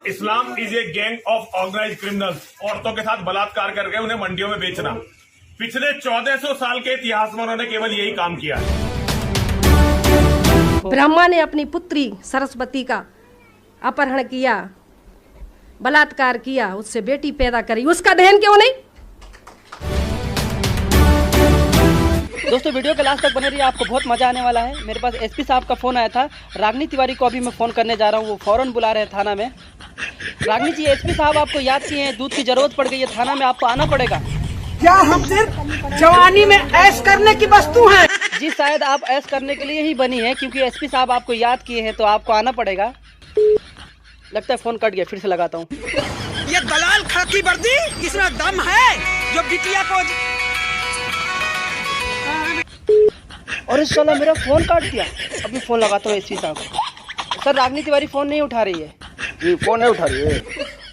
Islam is a gang of organised criminals. औरतों के साथ बलात्कार करके उन्हें मंडियों में बेचना। पिछले 1400 साल के इतिहास में उन्होंने केवल यही काम किया है। ब्रह्मा ने अपनी पुत्री सरस्वती का अपहरण किया, बलात्कार किया, उससे बेटी पैदा करी, उसका दहन क्यों नहीं? दोस्तों वीडियो के लास्ट तक बने रहिए, आपको बहुत मजा आने वाला है। मेरे पास एसपी साहब का फोन आया था। रागनी तिवारी को अभी मैं फोन करने जा रहा हूँ, वो फौरन बुला रहे हैं थाना में। रागनी जी, एसपी साहब आपको याद किए हैं, दूध की जरूरत पड़ गई है, थाना में आपको आना पड़ेगा। क्या हम सिर्फ जवानी में ऐश करने की वस्तु हैं? जी शायद आप ऐश करने के लिए ही बनी है, क्योंकि एसपी साहब आपको याद किए हैं, तो आपको आना पड़ेगा। लगता है फोन कट गया, फिर से लगाता हूँ। ये दलाल खाकी वर्दी, इसमें दम है जो बिटिया को। और इस साला मेरा फोन काट दिया। अभी फोन लगाता हूँ एसपी साहब को। सर रागनी तिवारी फोन नहीं उठा रही है। जी फोन नहीं उठा रही है।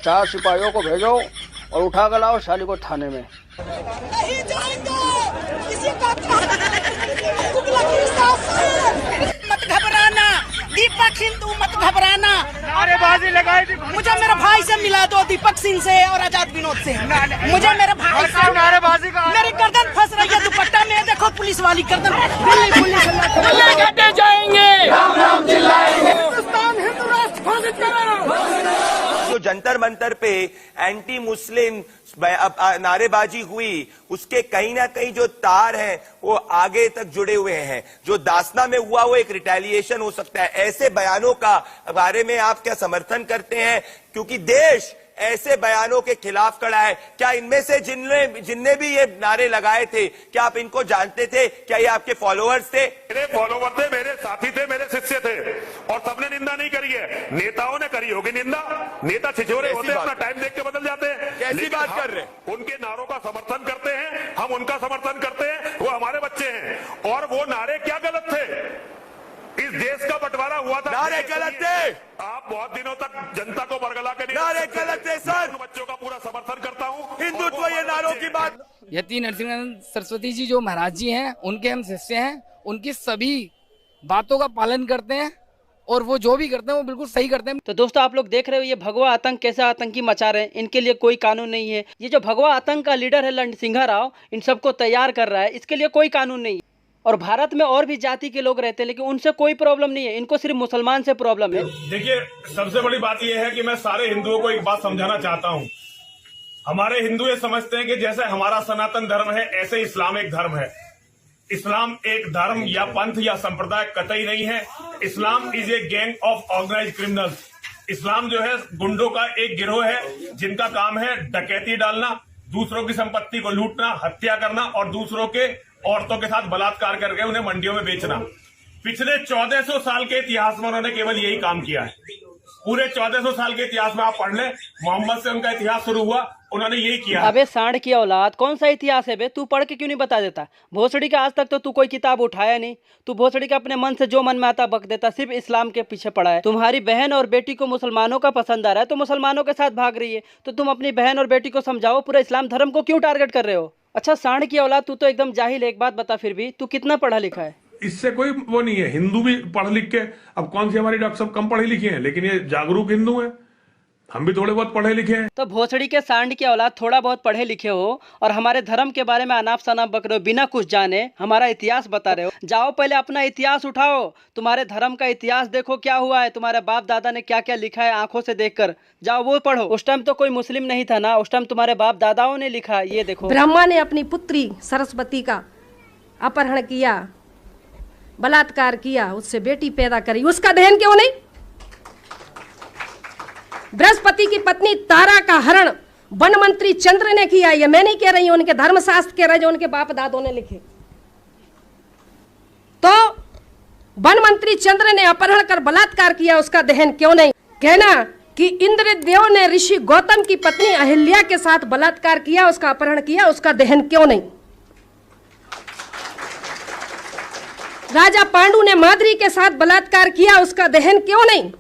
4 सिपाहियों को भेजो और उठा कर लाओ साली को थाने में। नहीं जाएंगे, किसी का मत घबराना दीपक हिंदू, मत घबराना। नारेबाजी लगाई थी। मुझे मेरे भाई से मिला दो, दीपक सिंह से और आजाद विनोद से। मुझे मेरे भाई से नारेबाजी का मेरी गर्दन फंस रही है दुपट्टा में, देखो पुलिस वाली गर्दन। लेके जाएंगे, हिंदुस्तान हिंदू राष्ट्र घोषित करो। जो जंतर मंतर पे एंटी मुस्लिम नारेबाजी हुई, उसके कहीं ना कहीं जो तार हैं वो आगे तक जुड़े हुए हैं। जो दासना में हुआ वो एक रिटेलिएशन हो सकता है। ऐसे बयानों का बारे में आप क्या समर्थन करते हैं? क्योंकि देश ऐसे बयानों के खिलाफ खड़ा है। क्या इनमें से जिनने भी ये नारे लगाए थे, क्या आप इनको जानते थे? क्या ये आपके फॉलोअर्स थे? मेरे फॉलोवर थे, मेरे साथी थे, मेरे शिष्य थे, और सबने निंदा नहीं करी है। नेताओं ने करी होगी निंदा। नेता छिछोरे होते हैं, अपना टाइम देख के बदल जाते हैं। कैसी बात कर रहे हैं? उनके नारों का समर्थन करते हैं, हम उनका समर्थन करते हैं। वो हमारे बच्चे हैं। और वो नारे क्या गलत थे? इस देश का बंटवारा हुआ था, नारे गलत थे। आप बहुत दिनों तक जनता को बरगला के नारे गलत थे सर। बच्चों का पूरा समर्थन करता हूँ। हिंदुत्व ये नारों की बात। यति नरसिंहानंद सरस्वती जी जो महाराज जी हैं, उनके हम शिष्य हैं। उनकी सभी बातों का पालन करते हैं और वो जो भी करते हैं वो बिल्कुल सही करते हैं। तो दोस्तों आप लोग देख रहे हो ये भगवा आतंक कैसा आतंकी मचा रहे हैं। इनके लिए कोई कानून नहीं है। ये जो भगवा आतंक का लीडर है रणसिंघा राव, इन सबको तैयार कर रहा है, इसके लिए कोई कानून नहीं है। और भारत में और भी जाति के लोग रहते हैं, लेकिन उनसे कोई प्रॉब्लम नहीं है। इनको सिर्फ मुसलमान से प्रॉब्लम है। देखिए, सबसे बड़ी बात यह है कि मैं सारे हिंदुओं को एक बात समझाना चाहता हूँ। हमारे हिंदू ये समझते हैं कि जैसे हमारा सनातन धर्म है, ऐसे इस्लाम एक धर्म है। इस्लाम एक धर्म या पंथ या संप्रदाय कतई नहीं है। Islam is a gang of organised criminals. इस्लाम जो है गुंडों का एक गिरोह है, जिनका काम है डकैती डालना, दूसरों की संपत्ति को लूटना, हत्या करना और दूसरों के औरतों के साथ बलात्कार करके उन्हें मंडियों में बेचना। पिछले 1400 साल के इतिहास में उन्होंने केवल यही काम किया है। पूरे 1400 साल के इतिहास में आप पढ़ लें, मोहम्मद से उनका इतिहास शुरू हुआ, उन्होंने यही किया। अबे सांड की औलाद, कौन सा इतिहास है बे? तू पढ़ के क्यों नहीं बता देता? भोसड़ी का आज तक तो तू कोई किताब उठाया नहीं। तू भोसड़ी का अपने मन से जो मन में आता बक देता, सिर्फ इस्लाम के पीछे पड़ा है। तुम्हारी बहन और बेटी को मुसलमानों का पसंद आ रहा है तो मुसलमानों के साथ भाग रही है। तो तुम अपनी बहन और बेटी को समझाओ, पूरा इस्लाम धर्म को क्यों टारगेट कर रहे हो? अच्छा सांड की औलाद, तू तो एकदम जाहिल है। एक बात बता, फिर भी तू कितना पढ़ा लिखा है? इससे कोई वो नहीं है। हिंदू भी पढ़ लिख के, अब कौन सी हमारी डॉक्टर साहब कम पढ़े लिखे हैं, लेकिन ये जागरूक हिंदू हैं। हम भी थोड़े बहुत पढ़े लिखे हैं। तो भोसड़ी के सांड की औलाद थोड़ा बहुत पढ़े लिखे हो और हमारे धर्म के बारे में अनाप शनाप बक रहे हो, बिना कुछ जाने हमारा इतिहास बता रहे हो। जाओ पहले अपना इतिहास उठाओ, तुम्हारे धर्म का इतिहास देखो क्या हुआ है, तुम्हारे बाप दादा ने क्या क्या लिखा है आंखों से देखकर। जाओ वो पढ़ो। उस टाइम तो कोई मुस्लिम नहीं था ना, उस टाइम तुम्हारे बाप दादाओं ने लिखा। ये देखो, ब्रह्मा ने अपनी पुत्री सरस्वती का अपहरण किया, बलात्कार किया, उससे बेटी पैदा करी, उसका दहन क्यों नहीं? बृहस्पति की पत्नी तारा का हरण वन मंत्री चंद्र ने किया। ये मैं नहीं कह रही हूं, उनके धर्मशास्त्र कह रहे जो उनके बाप दादों ने लिखे। तो वन मंत्री चंद्र ने अपहरण कर बलात्कार किया, उसका दहन क्यों नहीं? कहना कि इंद्रदेव ने ऋषि गौतम की पत्नी अहिल्या के साथ बलात्कार किया, उसका अपहरण किया, उसका दहन क्यों नहीं? राजा पांडु ने माद्री के साथ बलात्कार किया, उसका दहन क्यों नहीं?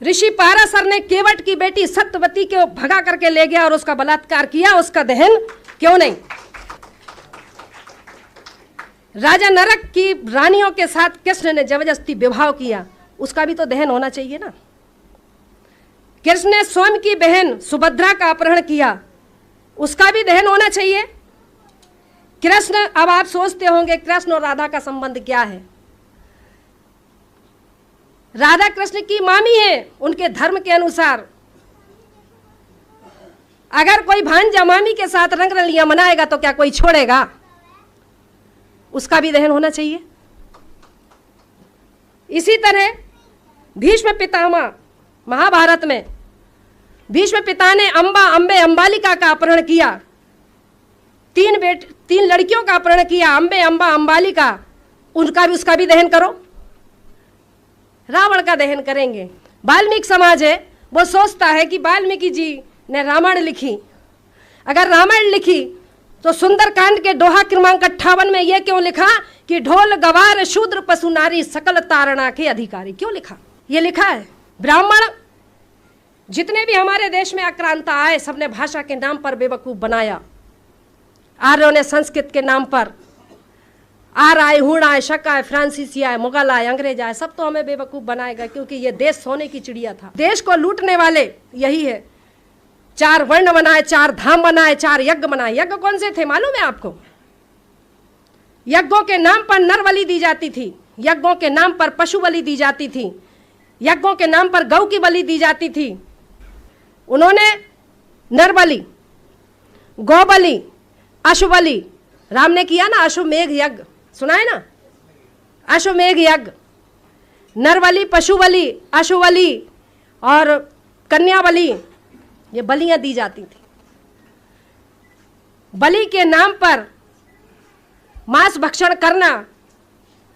ऋषि पाराशर ने केवट की बेटी सत्यवती को भगा करके ले गया और उसका बलात्कार किया, उसका दहन क्यों नहीं? राजा नरक की रानियों के साथ कृष्ण ने जबरदस्ती विवाह किया, उसका भी तो दहन होना चाहिए ना। कृष्ण ने स्वयं की बहन सुभद्रा का अपहरण किया, उसका भी दहन होना चाहिए। कृष्ण, अब आप सोचते होंगे कृष्ण और राधा का संबंध क्या है। राधा कृष्ण की मामी है, उनके धर्म के अनुसार अगर कोई भांजा मामी के साथ रंग रलियां मनाएगा तो क्या कोई छोड़ेगा? उसका भी दहन होना चाहिए। इसी तरह भीष्म पितामह, महाभारत में भीष्म पिता ने अंबे अंबालिका का अपहरण किया, तीन लड़कियों का अपहरण किया, अंबे अंबा अंबालिका, उसका भी दहन करो। रावण का दहन करेंगे। वाल्मीकि समाज है, वो सोचता है कि वाल्मीकि जी ने रामायण लिखी, अगर रामायण लिखी तो सुंदरकांड के दोहा क्रमांक 58 में यह क्यों लिखा कि ढोल गवार शूद्र पशु नारी सकल तारणा के अधिकारी? क्यों लिखा? ये लिखा है ब्राह्मण जितने भी हमारे देश में आक्रांता आए, सबने भाषा के नाम पर बेवकूफ बनाया। आर्यों ने संस्कृत के नाम पर, आर आए, हुण आए, शक आए, फ्रांसीसी आए, मुगल आए, अंग्रेज आए, सब तो हमें बेवकूफ बनाएगा, क्योंकि ये देश सोने की चिड़िया था। देश को लूटने वाले यही है। 4 वर्ण बनाए, 4 धाम बनाए, 4 यज्ञ बनाए। यज्ञ कौन से थे मालूम है आपको? यज्ञों के नाम पर नर बलि दी जाती थी, यज्ञों के नाम पर पशु बलि दी जाती थी, यज्ञों के नाम पर गौ की बलि दी जाती थी। उन्होंने नर बलि, गौ बलि, अश्व बलि, राम ने किया ना अश्वमेघ यज्ञ, सुना है ना? अश्वमेघ यज्ञ, नर बलि, पशु बलि, अश्व बलि और कन्या बलि, ये बलियां दी जाती थी। बलि के नाम पर मांस भक्षण करना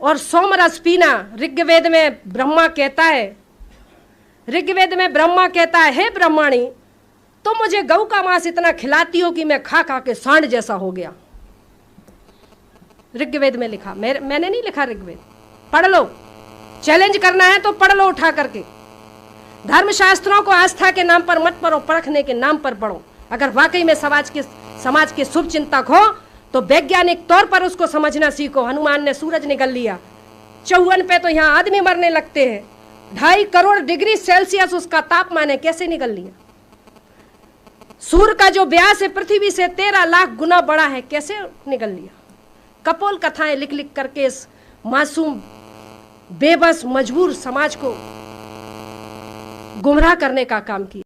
और सोमरस पीना, ऋग्वेद में ब्रह्मा कहता है, ऋग्वेद में ब्रह्मा कहता है, हे ब्रह्माणी, तुम मुझे गऊ का मांस इतना खिलाती हो कि मैं खा खा के सांड जैसा हो गया। ऋग्वेद में लिखा, मैंने नहीं लिखा ऋग्वेद, पढ़ लो। चैलेंज करना है तो पढ़ लो उठा करके। धर्मशास्त्रों को आस्था के नाम पर मत पढ़ो, परखने के नाम पर पढ़ो। अगर वाकई में समाज के शुभ चिंतक हो तो वैज्ञानिक तौर पर उसको समझना सीखो। हनुमान ने सूरज निगल लिया, 54 पे तो यहाँ आदमी मरने लगते हैं, 2.5 करोड़ डिग्री सेल्सियस उसका तापमान है, कैसे निगल लिया? सूर्य का जो व्यास है पृथ्वी से 13 लाख गुना बड़ा है, कैसे निगल लिया? कपोल कथाएं लिख लिख करके इस मासूम बेबस मजबूर समाज को गुमराह करने का काम किया।